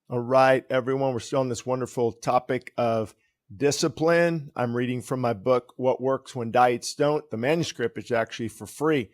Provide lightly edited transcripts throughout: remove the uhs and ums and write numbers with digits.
All right, everyone, we're still on this wonderful topic of discipline. I'm reading from my book, What Works When Diets Don't. The manuscript is actually for free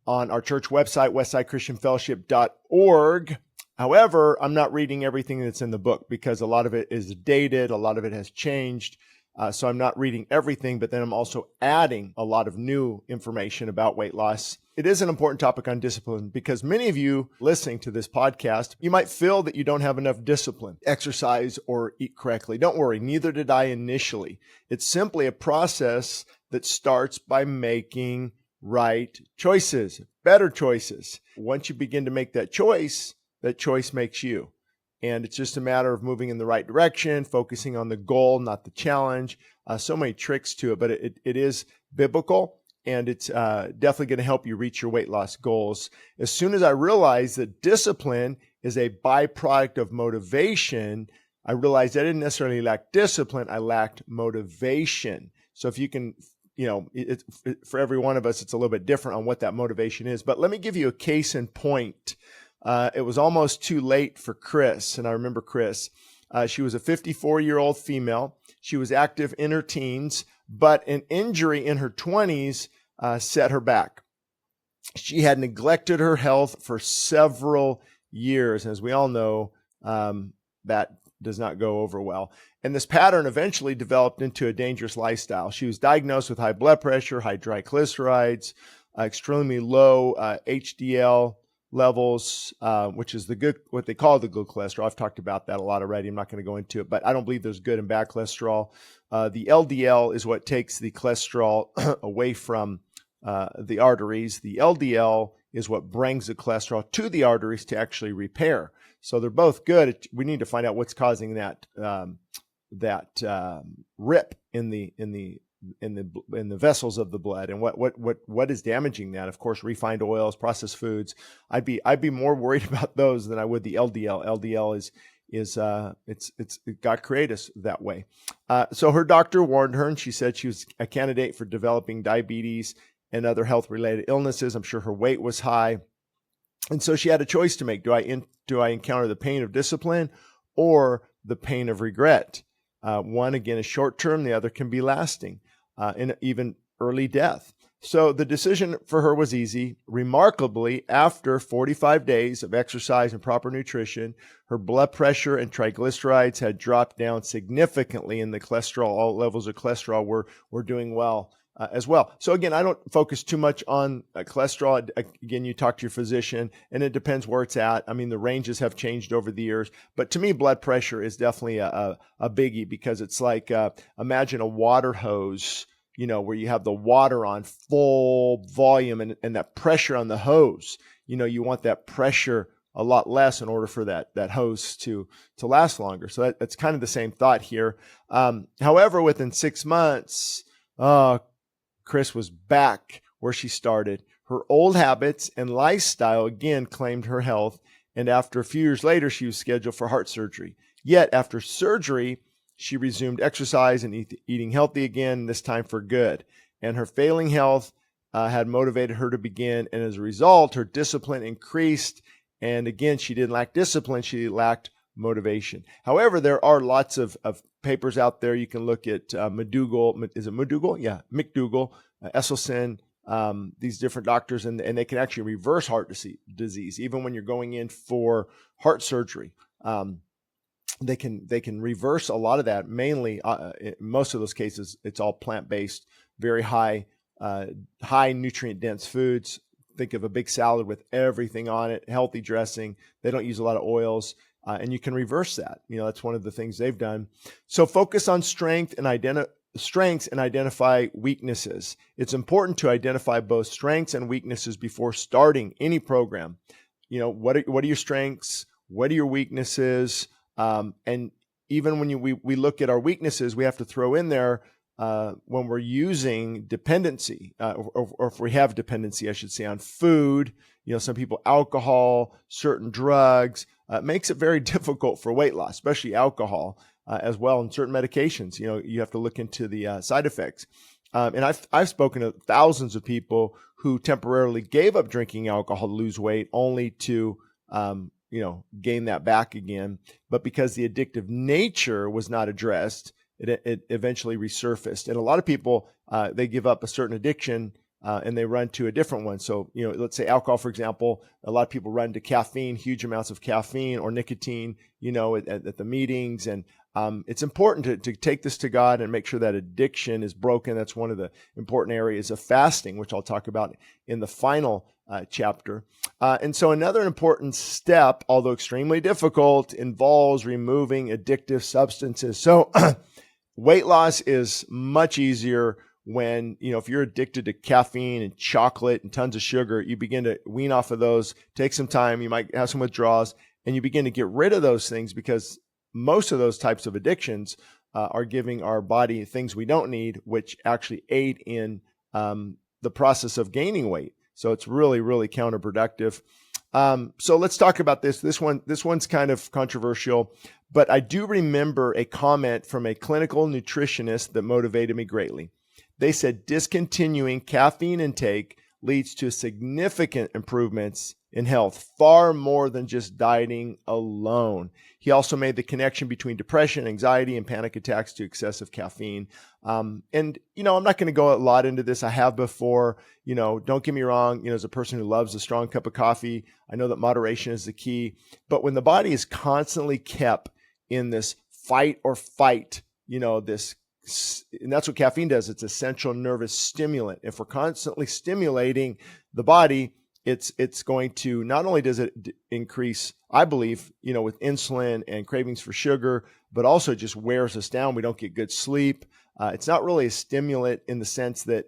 on our church website, westsidechristianfellowship.org. However, I'm not reading everything that's in the book because a lot of it is dated, a lot of it has changed. So I'm not reading everything, but then I'm also adding a lot of new information about weight loss. It is an important topic on discipline because many of you listening to this podcast, you might feel that you don't have enough discipline, exercise, or eat correctly. Don't worry, neither did I initially. It's simply a process that starts by making right choices, better choices. Once you begin to make that choice makes you. And it's just a matter of moving in the right direction, focusing on the goal, not the challenge. So many tricks to it, but it is biblical, and it's definitely going to help you reach your weight loss goals. As soon as I realized that discipline is a byproduct of motivation, I realized I didn't necessarily lack discipline, I lacked motivation. So if you can, for every one of us, it's a little bit different on what that motivation is. But let me give you a case in point. It was almost too late for Chris, and I remember Chris. She was a 54-year-old female. She was active in her teens, but an injury in her 20s set her back. She had neglected her health for several years. As we all know, that does not go over well. And this pattern eventually developed into a dangerous lifestyle. She was diagnosed with high blood pressure, high triglycerides, extremely low HDL levels, which is the good, what they call the good cholesterol. I've talked about that a lot already. I'm not going to go into it, but I don't believe there's good and bad cholesterol. The LDL is what takes the cholesterol away from the arteries. The LDL is what brings the cholesterol to the arteries to actually repair. So they're both good. We need to find out what's causing that rip in the vessels of the blood, and what is damaging that. Of course, refined oils, processed foods. I'd be more worried about those than I would the LDL. LDL is it got created us that way. So her doctor warned her, and she said she was a candidate for developing diabetes and other health related illnesses. I'm sure her weight was high, and so she had a choice to make. Do I encounter the pain of discipline or the pain of regret? One, again, is short term. The other can be lasting, and even early death. So the decision for her was easy. Remarkably, after 45 days of exercise and proper nutrition, her blood pressure and triglycerides had dropped down significantly, and the cholesterol, all levels of cholesterol were doing well as well. So again, I don't focus too much on cholesterol. Again, you talk to your physician, and it depends where it's at. I mean, the ranges have changed over the years, but to me, blood pressure is definitely a biggie, because it's like, imagine a water hose, where you have the water on full volume and that pressure on the hose. You want that pressure a lot less in order for that hose to last longer. So that's kind of the same thought here. However, within 6 months, Chris was back where she started. Her old habits and lifestyle again claimed her health, and after a few years later, she was scheduled for heart surgery. Yet after surgery, she resumed exercise and eating healthy again, this time for good. And her failing health had motivated her to begin, and as a result, her discipline increased. And again, she didn't lack discipline, she lacked motivation. However, there are lots of papers out there. You can look at McDougall. Is it McDougall? Yeah, McDougall, Esselstyn, these different doctors, and they can actually reverse heart disease, even when you're going in for heart surgery. They can reverse a lot of that. Mainly, in most of those cases, it's all plant-based, very high nutrient-dense foods. Think of a big salad with everything on it, healthy dressing. They don't use a lot of oils. And you can reverse that. That's one of the things they've done. So focus on strengths and identify weaknesses. It's important to identify both strengths and weaknesses before starting any program. What are your strengths? What are your weaknesses? And even when we look at our weaknesses, we have to throw in there when we're using dependency, or if we have dependency, I should say, on food. Some people, alcohol, certain drugs. It makes it very difficult for weight loss, especially alcohol, as well, and certain medications. You have to look into the side effects. And I've spoken to thousands of people who temporarily gave up drinking alcohol to lose weight, only to gain that back again. But because the addictive nature was not addressed, it eventually resurfaced. And a lot of people, they give up a certain addiction and they run to a different one. So, let's say alcohol, for example, a lot of people run to caffeine, huge amounts of caffeine or nicotine, at the meetings. And it's important to take this to God and make sure that addiction is broken. That's one of the important areas of fasting, which I'll talk about in the final chapter. And so another important step, although extremely difficult, involves removing addictive substances. So weight loss is much easier when, if you're addicted to caffeine and chocolate and tons of sugar, you begin to wean off of those, take some time, you might have some withdrawals, and you begin to get rid of those things, because most of those types of addictions are giving our body things we don't need, which actually aid in the process of gaining weight. So it's really, really counterproductive. So let's talk about this. This one's kind of controversial, but I do remember a comment from a clinical nutritionist that motivated me greatly. They said discontinuing caffeine intake leads to significant improvements in health, far more than just dieting alone. He also made the connection between depression, anxiety, and panic attacks to excessive caffeine. And, I'm not going to go a lot into this. I have before. Don't get me wrong. As a person who loves a strong cup of coffee, I know that moderation is the key. But when the body is constantly kept in this fight or fight, and that's what caffeine does. It's a central nervous stimulant. If we're constantly stimulating the body, it's going to, not only does it increase, I believe, with insulin and cravings for sugar, but also just wears us down. We don't get good sleep. It's not really a stimulant in the sense that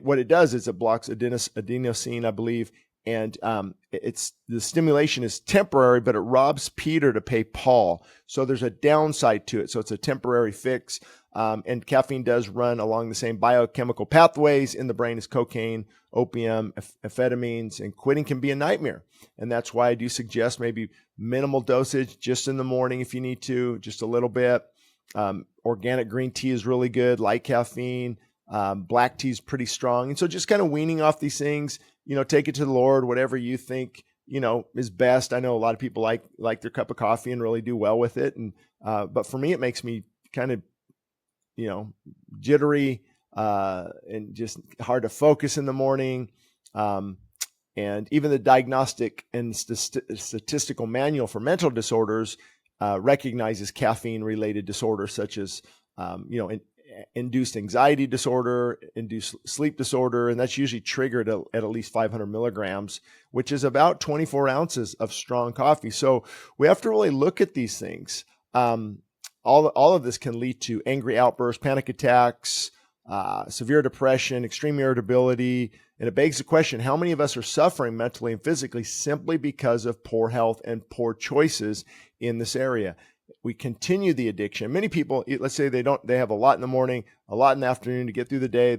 what it does is it blocks adenosine, I believe, and it's the stimulation is temporary, but it robs Peter to pay Paul. So there's a downside to it. So it's a temporary fix. And caffeine does run along the same biochemical pathways in the brain as cocaine, opium, amphetamines, and quitting can be a nightmare. And that's why I do suggest maybe minimal dosage just in the morning if you need to, just a little bit. Organic green tea is really good, light caffeine. Black tea is pretty strong. And so just kind of weaning off these things, take it to the Lord, whatever you think, is best. I know a lot of people like their cup of coffee and really do well with it. And, but for me, it makes me kind of, jittery, and just hard to focus in the morning. And even the Diagnostic and Statistical Manual for Mental Disorders recognizes caffeine-related disorders such as, induced anxiety disorder, induced sleep disorder, and that's usually triggered at least 500 milligrams, which is about 24 ounces of strong coffee. So we have to really look at these things. All of this can lead to angry outbursts, panic attacks, severe depression, extreme irritability, and it begs the question, how many of us are suffering mentally and physically simply because of poor health and poor choices in this area? We continue the addiction. Many people, let's say they have a lot in the morning, a lot in the afternoon to get through the day.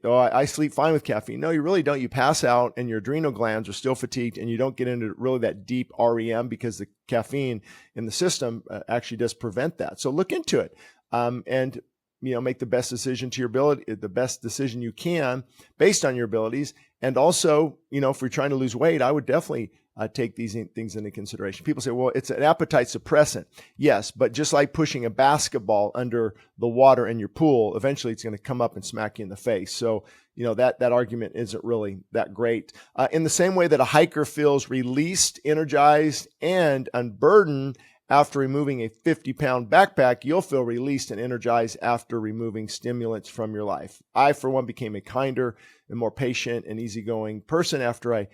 I sleep fine with caffeine. No, you really don't. You pass out and your adrenal glands are still fatigued and you don't get into really that deep REM because the caffeine in the system actually does prevent that. So look into it. And make the best decision to your ability, the best decision you can based on your abilities. And also, if you're trying to lose weight, I would definitely take these things into consideration. People say, well, it's an appetite suppressant. Yes, but just like pushing a basketball under the water in your pool, eventually it's going to come up and smack you in the face. So, that argument isn't really that great. In the same way that a hiker feels released, energized, and unburdened after removing a 50-pound backpack, you'll feel released and energized after removing stimulants from your life. I, for one, became a kinder and more patient and easygoing person after I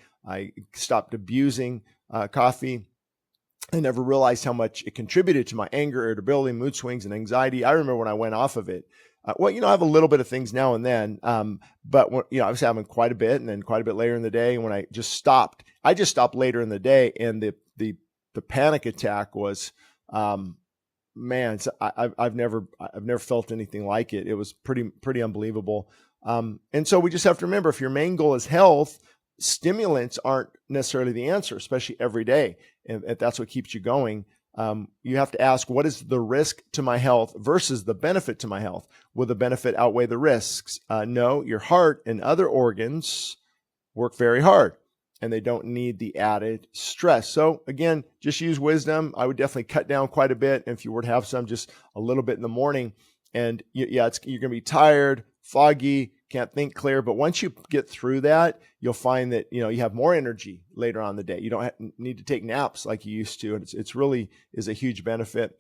stopped abusing coffee. I never realized how much it contributed to my anger, irritability, mood swings, and anxiety. I remember when I went off of it. I have a little bit of things now and then, but when, I was having quite a bit, and then quite a bit later in the day. And when I just stopped later in the day, and the panic attack was, I've never felt anything like it. It was pretty unbelievable. And so we just have to remember, if your main goal is health, stimulants aren't necessarily the answer, especially every day. And if that's what keeps you going, you have to ask, what is the risk to my health versus the benefit to my health? Will the benefit outweigh the risks? No, your heart and other organs work very hard. and they don't need the added stress. So again, just use wisdom. I would definitely cut down quite a bit. And if you were to have some, just a little bit in the morning. And you're going to be tired, foggy, can't think clear. But once you get through that, you'll find that, you have more energy later on in the day. You don't need to take naps like you used to. And it's really is a huge benefit.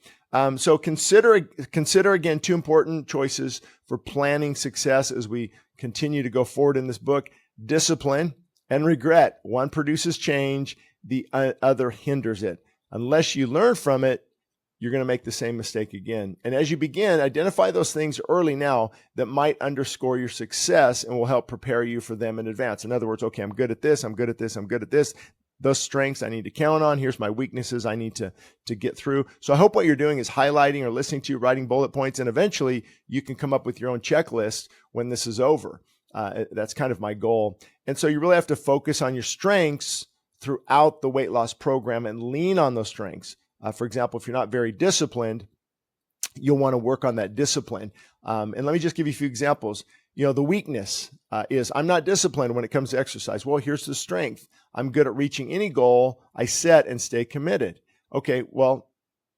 So consider again, 2 important choices for planning success as we continue to go forward in this book: discipline and regret. One produces change, the other hinders it. Unless you learn from it, you're going to make the same mistake again. And as you begin, identify those things early now that might underscore your success and will help prepare you for them in advance. In other words, okay, I'm good at this, I'm good at this, I'm good at this. Those strengths I need to count on. Here's my weaknesses I need to get through. So I hope what you're doing is highlighting or listening to, writing bullet points, and eventually you can come up with your own checklist when this is over. That's kind of my goal. And so you really have to focus on your strengths throughout the weight loss program and lean on those strengths. For example, if you're not very disciplined, you'll want to work on that discipline. And let me just give you a few examples. The weakness is I'm not disciplined when it comes to exercise. Well, here's the strength. I'm good at reaching any goal I set and stay committed. Okay, well,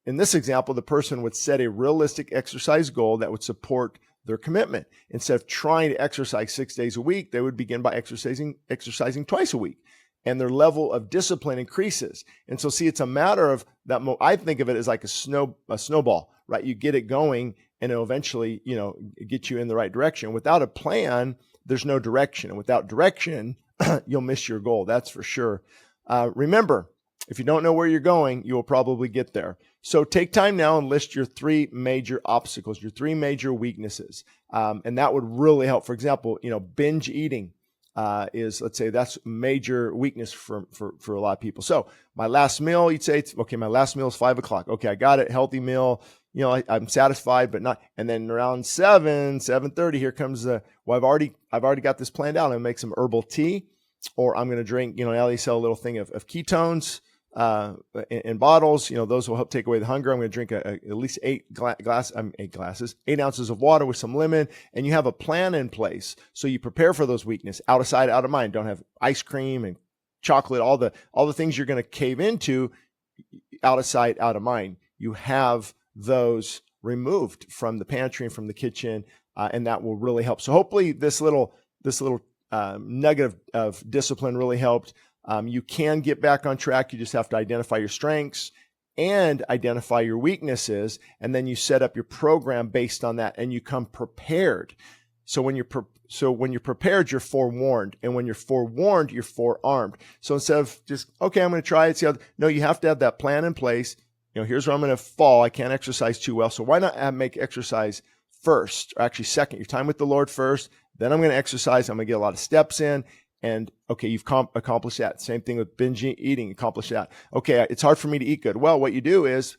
in this example, the person would set a realistic exercise goal that would support their commitment. Instead of trying to exercise 6 days a week, they would begin by exercising twice a week. And their level of discipline increases. And so, see, it's a matter of that. I think of it as like a snowball, right? You get it going, and it'll eventually, get you in the right direction. Without a plan, there's no direction, and without direction, you'll miss your goal. That's for sure. Remember, if you don't know where you're going, you will probably get there. So take time now and list your 3 major obstacles, your 3 major weaknesses, and that would really help. For example, binge eating. Is, let's say, that's major weakness for a lot of people. So my last meal, you'd say, okay, my last meal is 5 o'clock. Okay, I got it. Healthy meal. I'm satisfied, but not. And then around 7:30, here comes I've already got this planned out. I'm gonna make some herbal tea, or I'm gonna drink. Now they sell a little thing of ketones in bottles. Those will help take away the hunger. I'm going to drink at least 8 ounces of water with some lemon, and you have a plan in place. So you prepare for those weaknesses. Out of sight, out of mind. Don't have ice cream and chocolate, all the things you're going to cave into. Out of sight, out of mind. You have those removed from the pantry and from the kitchen, and that will really help. So hopefully this little nugget of discipline really helped. You can get back on track. You just have to identify your strengths and identify your weaknesses, and then you set up your program based on that, and you come prepared. So when you're prepared, you're forewarned, and when you're forewarned, you're forearmed. So instead of just, okay, I'm going to try it, no, you have to have that plan in place. Here's where I'm going to fall. I can't exercise too well, so why not make exercise first, or actually second? Your time with the Lord first, then I'm going to exercise. I'm going to get a lot of steps in. And okay, you've accomplished that. Same thing with binge eating, accomplish that. Okay, it's hard for me to eat good. Well, what you do is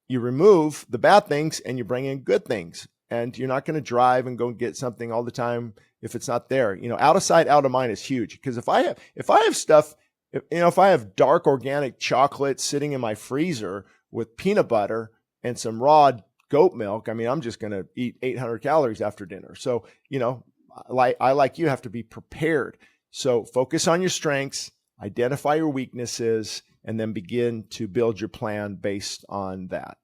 you remove the bad things and you bring in good things. And you're not going to drive and go get something all the time if it's not there. Out of sight, out of mind is huge. Because if I have stuff, if I have dark organic chocolate sitting in my freezer with peanut butter and some raw goat milk, I'm just going to eat 800 calories after dinner. So, I like you have to be prepared. So focus on your strengths, identify your weaknesses, and then begin to build your plan based on that.